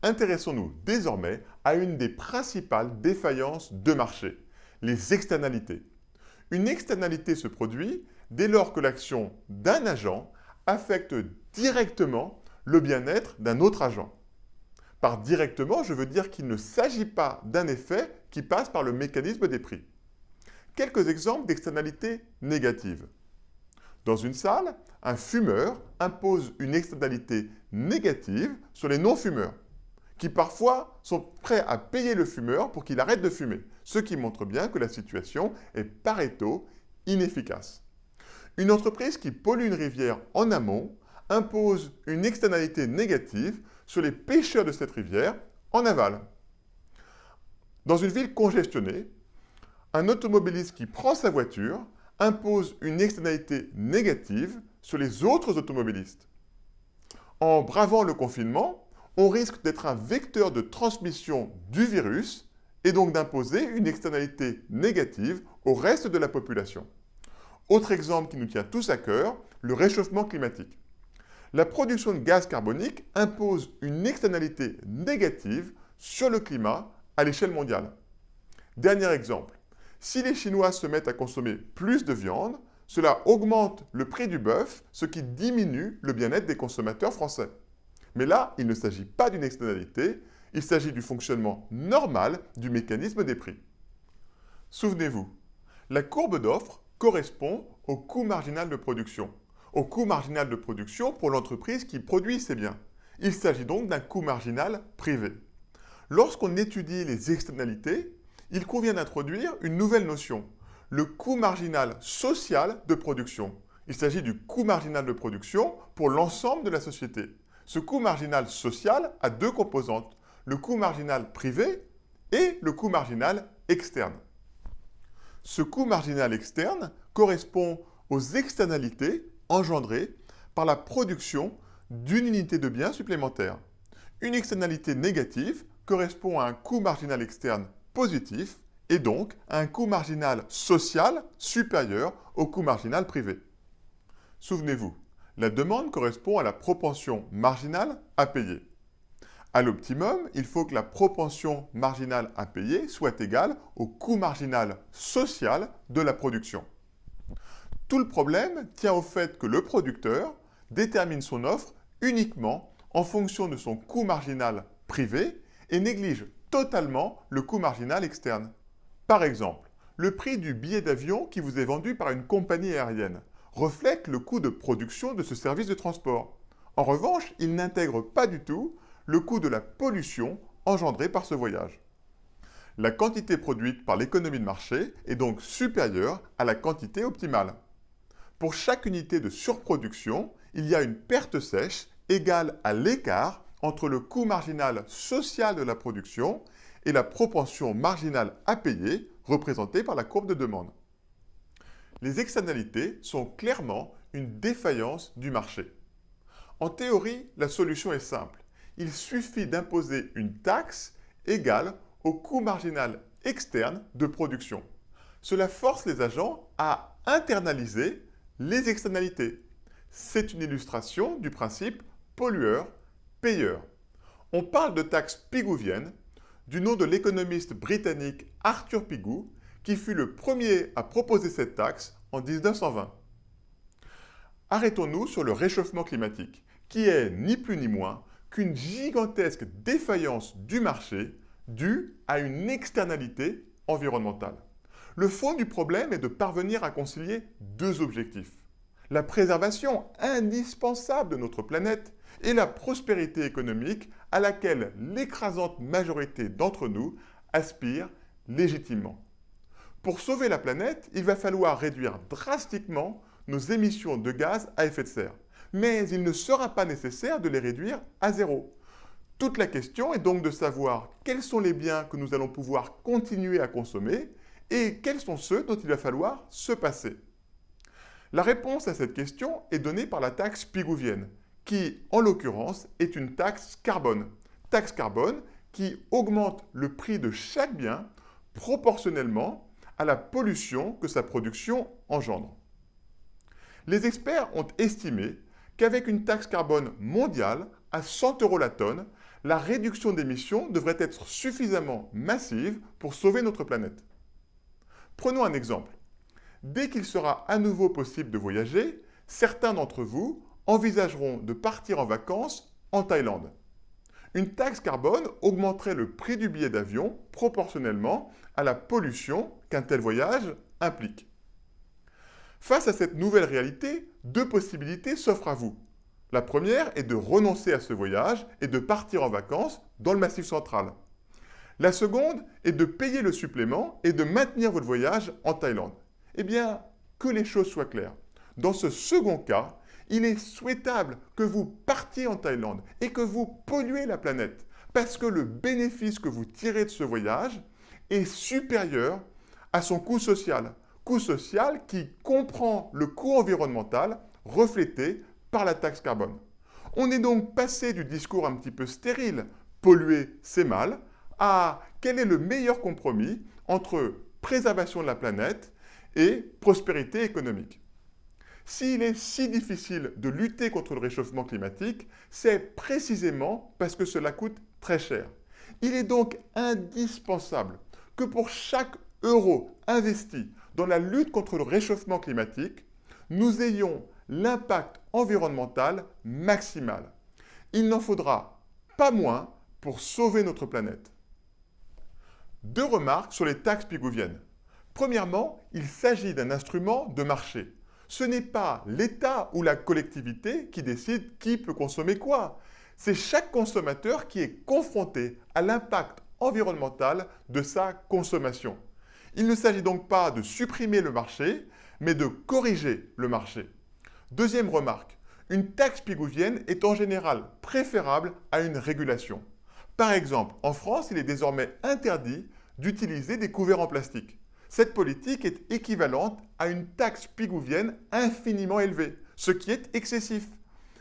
Intéressons-nous désormais à une des principales défaillances de marché, les externalités. Une externalité se produit dès lors que l'action d'un agent affecte directement le bien-être d'un autre agent. Par directement, je veux dire qu'il ne s'agit pas d'un effet qui passe par le mécanisme des prix. Quelques exemples d'externalités négatives. Dans une salle, un fumeur impose une externalité négative sur les non-fumeurs, qui parfois sont prêts à payer le fumeur pour qu'il arrête de fumer, ce qui montre bien que la situation est Pareto inefficace. Une entreprise qui pollue une rivière en amont impose une externalité négative sur les pêcheurs de cette rivière en aval. Dans une ville congestionnée, un automobiliste qui prend sa voiture impose une externalité négative sur les autres automobilistes. En bravant le confinement, on risque d'être un vecteur de transmission du virus et donc d'imposer une externalité négative au reste de la population. Autre exemple qui nous tient tous à cœur, le réchauffement climatique. La production de gaz carbonique impose une externalité négative sur le climat à l'échelle mondiale. Dernier exemple, si les Chinois se mettent à consommer plus de viande, cela augmente le prix du bœuf, ce qui diminue le bien-être des consommateurs français. Mais là, il ne s'agit pas d'une externalité, il s'agit du fonctionnement normal du mécanisme des prix. Souvenez-vous, la courbe d'offre correspond au coût marginal de production. Au coût marginal de production pour l'entreprise qui produit ces biens. Il s'agit donc d'un coût marginal privé. Lorsqu'on étudie les externalités, il convient d'introduire une nouvelle notion, le coût marginal social de production. Il s'agit du coût marginal de production pour l'ensemble de la société. Ce coût marginal social a deux composantes, le coût marginal privé et le coût marginal externe. Ce coût marginal externe correspond aux externalités engendrées par la production d'une unité de biens supplémentaire. Une externalité négative correspond à un coût marginal externe positif et donc à un coût marginal social supérieur au coût marginal privé. Souvenez-vous, la demande correspond à la propension marginale à payer. À l'optimum, il faut que la propension marginale à payer soit égale au coût marginal social de la production. Tout le problème tient au fait que le producteur détermine son offre uniquement en fonction de son coût marginal privé et néglige totalement le coût marginal externe. Par exemple, le prix du billet d'avion qui vous est vendu par une compagnie aérienne reflète le coût de production de ce service de transport. En revanche, il n'intègre pas du tout le coût de la pollution engendrée par ce voyage. La quantité produite par l'économie de marché est donc supérieure à la quantité optimale. Pour chaque unité de surproduction, il y a une perte sèche égale à l'écart entre le coût marginal social de la production et la propension marginale à payer représentée par la courbe de demande. Les externalités sont clairement une défaillance du marché. En théorie, la solution est simple. Il suffit d'imposer une taxe égale au coût marginal externe de production. Cela force les agents à internaliser les externalités. C'est une illustration du principe pollueur-payeur. On parle de taxe pigouvienne du nom de l'économiste britannique Arthur Pigou, qui fut le premier à proposer cette taxe en 1920. Arrêtons-nous sur le réchauffement climatique, qui est ni plus ni moins qu'une gigantesque défaillance du marché due à une externalité environnementale. Le fond du problème est de parvenir à concilier deux objectifs. La préservation indispensable de notre planète et la prospérité économique à laquelle l'écrasante majorité d'entre nous aspire légitimement. Pour sauver la planète, il va falloir réduire drastiquement nos émissions de gaz à effet de serre. Mais il ne sera pas nécessaire de les réduire à zéro. Toute la question est donc de savoir quels sont les biens que nous allons pouvoir continuer à consommer et quels sont ceux dont il va falloir se passer. La réponse à cette question est donnée par la taxe pigouvienne, qui, en l'occurrence, est une taxe carbone. Taxe carbone qui augmente le prix de chaque bien proportionnellement à la pollution que sa production engendre. Les experts ont estimé qu'avec une taxe carbone mondiale à 100 € la tonne, la réduction d'émissions devrait être suffisamment massive pour sauver notre planète. Prenons un exemple. Dès qu'il sera à nouveau possible de voyager, certains d'entre vous envisageront de partir en vacances en Thaïlande. Une taxe carbone augmenterait le prix du billet d'avion proportionnellement à la pollution qu'un tel voyage implique. Face à cette nouvelle réalité, deux possibilités s'offrent à vous. La première est de renoncer à ce voyage et de partir en vacances dans le Massif central. La seconde est de payer le supplément et de maintenir votre voyage en Thaïlande. Eh bien, que les choses soient claires. Dans ce second cas, il est souhaitable que vous partiez en Thaïlande et que vous polluez la planète parce que le bénéfice que vous tirez de ce voyage est supérieur à son coût social. Coût social qui comprend le coût environnemental reflété par la taxe carbone. On est donc passé du discours un petit peu stérile, polluer c'est mal, à quel est le meilleur compromis entre préservation de la planète et prospérité économique. S'il est si difficile de lutter contre le réchauffement climatique, c'est précisément parce que cela coûte très cher. Il est donc indispensable que pour chaque euro investi dans la lutte contre le réchauffement climatique, nous ayons l'impact environnemental maximal. Il n'en faudra pas moins pour sauver notre planète. Deux remarques sur les taxes pigouviennes. Premièrement, il s'agit d'un instrument de marché. Ce n'est pas l'État ou la collectivité qui décide qui peut consommer quoi. C'est chaque consommateur qui est confronté à l'impact environnemental de sa consommation. Il ne s'agit donc pas de supprimer le marché, mais de corriger le marché. Deuxième remarque, une taxe pigouvienne est en général préférable à une régulation. Par exemple, en France, il est désormais interdit d'utiliser des couverts en plastique. Cette politique est équivalente à une taxe pigouvienne infiniment élevée, ce qui est excessif.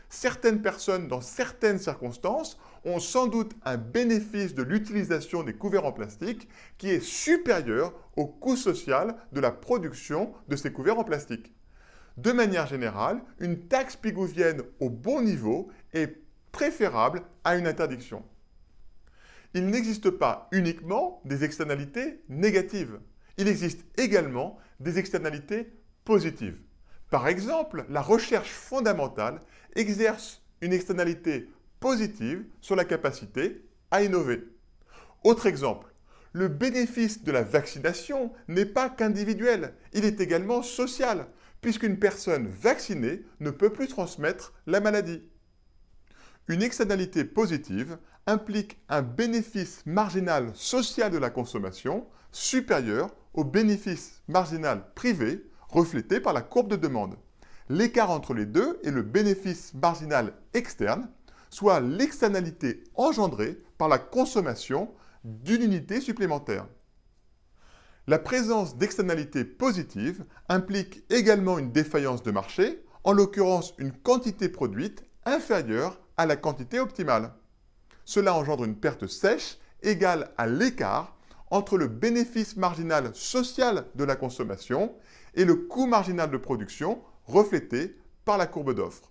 Certaines personnes, dans certaines circonstances, ont sans doute un bénéfice de l'utilisation des couverts en plastique qui est supérieur au coût social de la production de ces couverts en plastique. De manière générale, une taxe pigouvienne au bon niveau est préférable à une interdiction. Il n'existe pas uniquement des externalités négatives. Il existe également des externalités positives. Par exemple, la recherche fondamentale exerce une externalité positive sur la capacité à innover. Autre exemple, le bénéfice de la vaccination n'est pas qu'individuel, il est également social, puisqu'une personne vaccinée ne peut plus transmettre la maladie. Une externalité positive implique un bénéfice marginal social de la consommation supérieur au bénéfice marginal privé reflété par la courbe de demande. L'écart entre les deux est le bénéfice marginal externe, soit l'externalité engendrée par la consommation d'une unité supplémentaire. La présence d'externalités positives implique également une défaillance de marché, en l'occurrence une quantité produite inférieure à la quantité optimale. Cela engendre une perte sèche égale à l'écart entre le bénéfice marginal social de la consommation et le coût marginal de production reflété par la courbe d'offre.